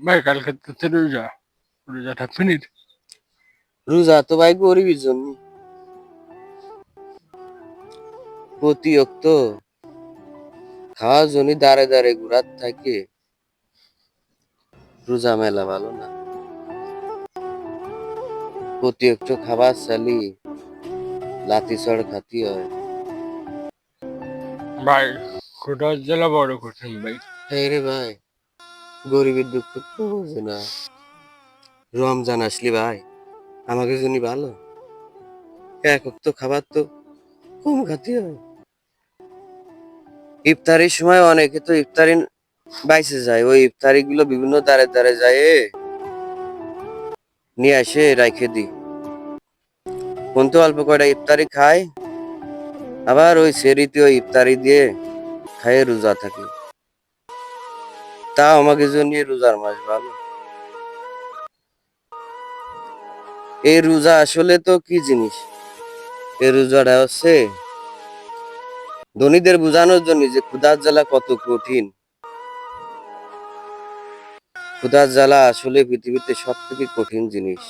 ভাই কালকে তো রোজা, রোজা থাকবি নি? রোজা তো ভাই গরিবের জন্য। প্রতি অক্ত খাওয়ার জন্য দাঁড়ে দাঁড়ে ঘুরাত থাকে, রোজা মেলা ভালো না। প্রতি অক্ত খাবার চালি লাতি চড় খাতি হয়। ভাই খোদার জ্বালা বড় কঠিন ভাই। হ্যাঁ রে ভাই, গরিবের দুঃখ তো বোঝে না। রমজান আসলি ভাই আমাকে জন্য ভালো, এক অক্ত খাবার তো কম খাতি হয়। ইফতারির সময় অনেকে তো ইফতারি বাইসে যায়, ওই ইফতারি গুলো বিভিন্ন দাঁড়ে দাঁড়ে যায় নিয়ে আসে রাখে দি। কোন তো অল্প কয়টা ইফতারি খায়, আবার ওই সেরিতে ওই ইফতারি দিয়ে খায় রোজা থাকে। তা আমাকে জন্য রোজার মাস ভালো। এই রোজা আসলে তো কি জিনিস, এই রোজাটা হচ্ছে ধনীদের বোঝানোর জন্য যে ক্ষুধার জ্বালা কত কঠিন। ক্ষুধার জ্বালা আসলে পৃথিবীতে সব থেকে কঠিন জিনিস।